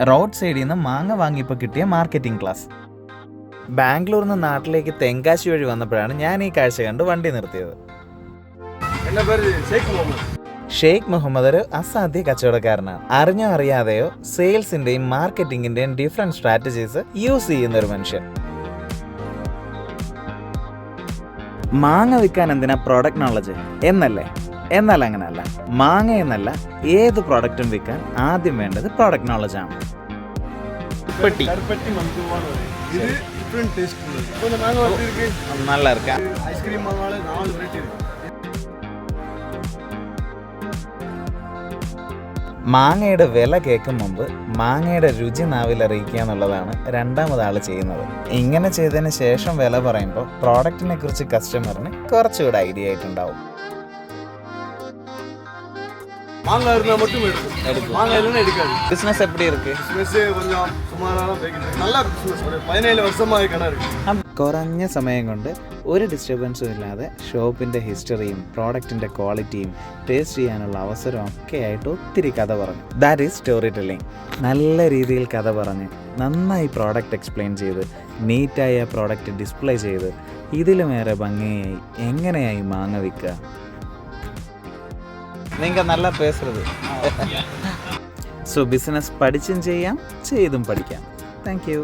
Road സൈഡിൽ നിന്ന് മാങ്ങ വാങ്ങിയപ്പോൾ കിട്ടിയ മാർക്കറ്റിംഗ് ക്ലാസ്. ബാംഗ്ലൂരിൽ നിന്ന് നാട്ടിലേക്ക് തെങ്കാശി വഴി വന്നപ്പോഴാണ് ഞാൻ ഈ കാഴ്ച കണ്ട് വണ്ടി നിർത്തിയത്. ഷെയ്ഖ് മുഹമ്മദ് ഒരു അസാധ്യ കച്ചവടക്കാരനാണ്. അറിഞ്ഞോ അറിയാതെയോ സെയിൽസിന്റെയും മാർക്കറ്റിംഗിന്റെയും ഡിഫറെന്റ് സ്ട്രാറ്റജീസ് യൂസ് ചെയ്യുന്ന ഒരു മനുഷ്യൻ. മാങ്ങ വിൽക്കാൻ എന്തിനാ പ്രോഡക്റ്റ് നോളജ് എന്നല്ലേ? എന്നാൽ അങ്ങനെയല്ല. മാങ്ങ എന്നല്ല, ഏത് പ്രോഡക്റ്റും വിൽക്കാൻ ആദ്യം വേണ്ടത് പ്രോഡക്റ്റ് നോളജ് ആണ്. நல்லா இருக்கா? ஐஸ்கிரீம் மாங்கால 4 வெரைட்டி இருக்கு. മാങ്ങയുടെ വില കേൾക്കും മുമ്പ് മാങ്ങയുടെ രുചി നാവിൽ അറിയിക്കുക എന്നുള്ളതാണ് രണ്ടാമതാൾ ചെയ്യുന്നത്. ഇങ്ങനെ ചെയ്തതിന് ശേഷം വില പറയുമ്പോൾ പ്രോഡക്റ്റിനെ കുറിച്ച് കസ്റ്റമറിന് കുറച്ചുകൂടെ ഐഡിയ ആയിട്ടുണ്ടാവും. மாங்காய் இருந்தால் மட்டும் எடுக்கும். மாங்காய் இல்லைன்னா எடுக்காது. பிஸ்னஸ் எப்படி இருக்கு? பிஸ்னஸ் கொஞ்சம் சுமாராக தான் போய்கிட்டு இருக்கு. நல்ல பிஸ்னஸ். ஒரு 17 வருஷமாக கடை இருக்கு. കുറഞ്ഞ സമയം കൊണ്ട് ഒരു ഡിസ്റ്റർബൻസും ഇല്ലാതെ ഷോപ്പിൻ്റെ ഹിസ്റ്ററിയും പ്രോഡക്റ്റിൻ്റെ ക്വാളിറ്റിയും ടേസ്റ്റ് ചെയ്യാനുള്ള അവസരവും ഒക്കെ ആയിട്ട് ഒത്തിരി കഥ പറഞ്ഞു. That is story telling. നല്ല രീതിയിൽ കഥ പറഞ്ഞ് നന്നായി പ്രോഡക്റ്റ് എക്സ്പ്ലെയിൻ ചെയ്ത് നീറ്റായ പ്രോഡക്റ്റ് ഡിസ്പ്ലേ ചെയ്ത് ഇതിലുമേറെ ഭംഗിയായി എങ്ങനെയായി മാങ്ങ വിൽക്കുക. നിങ്ങൾ നല്ല പേசுறது. സോ ബിസിനസ് പഠിച്ചും ചെയ്യാം, ചെയ്തും പഠിക്കാം. Thank you.